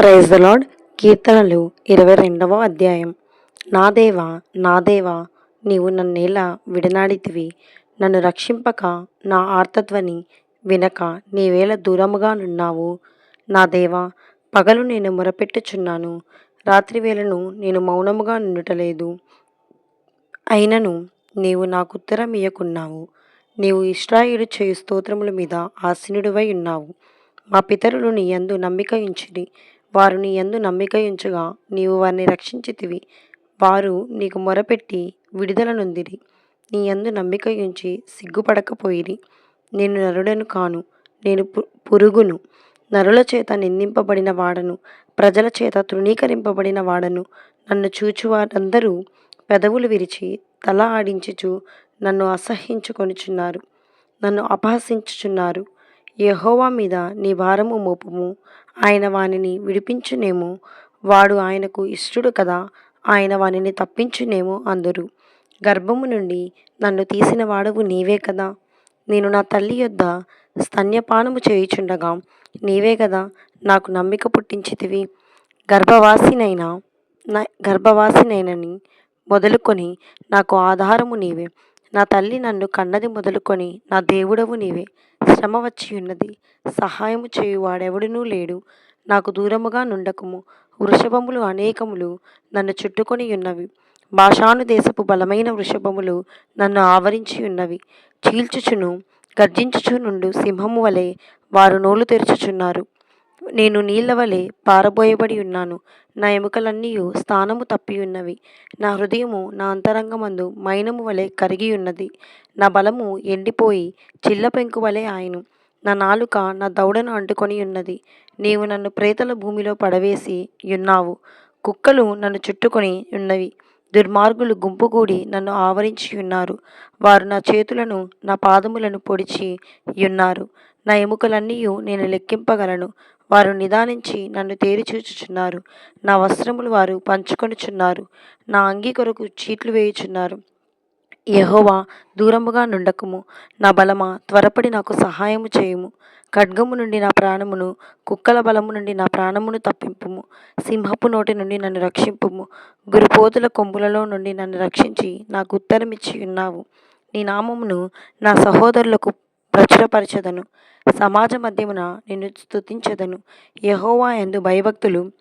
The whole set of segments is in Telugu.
Praise the lord. కీర్తనలు 22వ అధ్యాయం. నా దేవా, నా దేవా, నీవు నన్నేలా విడనాడితివి? నన్ను రక్షింపక నా ఆర్తధ్వని వినక నీవేళ దూరముగా నున్నావు. నా దేవా, పగలు నేను మొరపెట్టుచున్నాను, రాత్రివేళను నేను మౌనముగా నుండుటలేదు. అయినను నీవు నాకుత్తరమియ్యకున్నావు. నీవు ఇశ్రాయేలు చేయు స్తోత్రముల మీద ఆసీనుడివై ఉన్నావు. మా పితరులు నీ యందు నమ్మిక ఉంచిరి. వారు నీ యందు నమ్మిక ఉంచగా నీవు వారిని రక్షించితివి. వారు నీకు మొరపెట్టి విడుదల నొందిరి. నీ యందు నమ్మిక ఉంచి సిగ్గుపడకపోయిరి. నేను నరుడను కాను, నేను పురుగును. నరుల చేత నిందింపబడిన వాడను, ప్రజల చేత తృణీకరింపబడిన వాడను. నన్ను చూచువారందరూ పెదవులు విరిచి తల ఆడించుచు నన్ను అసహ్యించుకొనుచున్నారు, నన్ను అపహసించుచున్నారు. యెహోవా మీద నీ భారము మోపుము, ఆయన వానిని విడిపించునేమో. వాడు ఆయనకు ఇష్టుడు కదా, ఆయన వానిని తప్పించునేమో అందురు. గర్భము నుండి నన్ను తీసిన వాడవు నీవే కదా. నేను నా తల్లి యొద్ద స్తన్యపానము చేయుచుండగా నీవే కదా నాకు నమ్మిక పుట్టించితివి. గర్భవాసినైనని మొదలుకొని నాకు ఆధారము నీవే. నా తల్లి నన్ను కన్నది మొదలుకొని నా దేవుడవు నీవే. శ్రమ వచ్చి ఉన్నది, సహాయము చేయువాడెవడునూ లేడు. నాకు దూరముగా నుండకుము. వృషభములు అనేకములు నన్ను చుట్టుకొని ఉన్నవి. బాషాను దేశపు బలమైన వృషభములు నన్ను ఆవరించి ఉన్నవి. చీల్చుచును గర్జించుచు నుండు సింహము వలె వారు నోలు తెరుచుచున్నారు. నేను నీళ్ల వలె పారబోయబడి ఉన్నాను. నా ఎముకలన్నీయు స్థానము తప్పియున్నవి. నా హృదయము నా అంతరంగమందు మైనము వలె కరిగి ఉన్నది. నా బలము ఎండిపోయి చిల్ల పెంకు వలె ఆయను. నా నాలుక నా దవడను అంటుకొని ఉన్నది. నీవు నన్ను ప్రేతల భూమిలో పడవేసి ఉన్నావు. కుక్కలు నన్ను చుట్టుకొని ఉన్నవి. దుర్మార్గులు గుంపుగూడి నన్ను ఆవరించి ఉన్నారు. వారు నా చేతులను నా పాదములను పొడిచి ఉన్నారు. నా ఎముకలన్నీయు నేను లెక్కింపగలను. వారు నిదానించి నన్ను తేరి చూచుచున్నారు. నా వస్త్రములు వారు పంచుకొనుచున్నారు. నా అంగీ కొరకు చీట్లు వేయుచున్నారు. యెహోవా, దూరముగా నుండకుము. నా బలమా, త్వరపడి నాకు సహాయము చేయుము. ఖడ్గము నుండి నా ప్రాణమును, కుక్కల బలము నుండి నా ప్రాణమును తప్పింపుము. సింహపు నోటి నుండి నన్ను రక్షింపుము. గురుపోతుల కొమ్ములలో నుండి నన్ను రక్షించి నాకు ఉత్తరమిచ్చి ఉన్నావు. నీ నామమును నా సహోదరులకు ప్రచురపరచెదను. సమాజ మధ్యమున నిన్ను స్తుతించెదను. యెహోవా యందు భయభక్తులు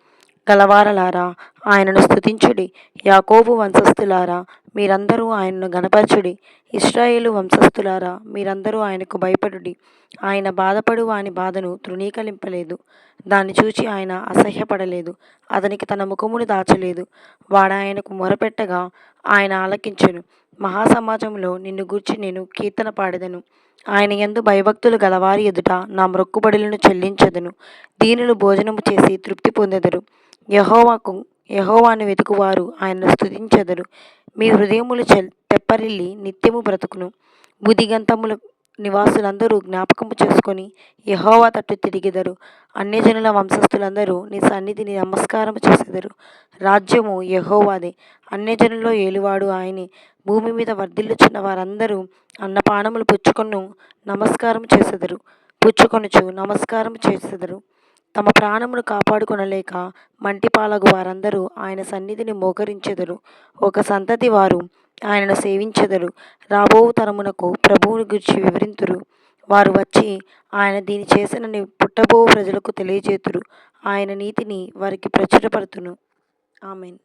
గలవారలారా, ఆయనను స్తుతించుడి. యాకోబు వంశస్థులారా, మీరందరూ ఆయనను గణపరచుడి. ఇశ్రాయేలు వంశస్థులారా, మీరందరూ ఆయనకు భయపడుడి. ఆయన బాధపడు వాని బాధను తృణీకరింపలేదు. దాన్ని చూచి ఆయన అసహ్యపడలేదు. అతనికి తన ముఖమును దాచలేదు. వాడాయనకు మొరపెట్టగా ఆయన ఆలకించెను. మహాసమాజంలో నిన్ను గూర్చి నేను కీర్తన పాడెదను. ఆయన యందు భయభక్తులు గలవారి ఎదుట నా మ్రొక్కుబడులను చెల్లించెదను. దీనులు భోజనము చేసి తృప్తి పొందెదరు. యెహోవాను వెతుకువారు ఆయనను స్తుతించెదరు. మీ హృదయములు తెప్పరిల్లి నిత్యము బ్రతుకును. బుదిగంతముల నివాసులందరూ జ్ఞాపకము చేసుకొని యెహోవా తట్టు తిరిగెదరు. అన్యజనుల వంశస్థులందరూ నీ సన్నిధిని నమస్కారము చేసెదరు. రాజ్యము యెహోవాదే, అన్యజనుల్లో ఏలువాడు ఆయనే. భూమి మీద వర్ధిల్లుచున్న వారందరూ అన్నపానములు పుచ్చుకొనుచు నమస్కారము చేసెదరు. తమ ప్రాణమును కాపాడుకొనలేక మంటిపాలగు వారందరూ ఆయన సన్నిధిని మోకరించెదరు. ఒక సంతతి వారు ఆయనను సేవించెదరు. రాబోవు తరమునకు ప్రభువును గూర్చి వివరింతురు. వారు వచ్చి ఆయన దీని చేసినని పుట్టబోవు ప్రజలకు తెలియజేతురు. ఆయన నీతిని వారికి ప్రచురపరతును. ఆమేన్.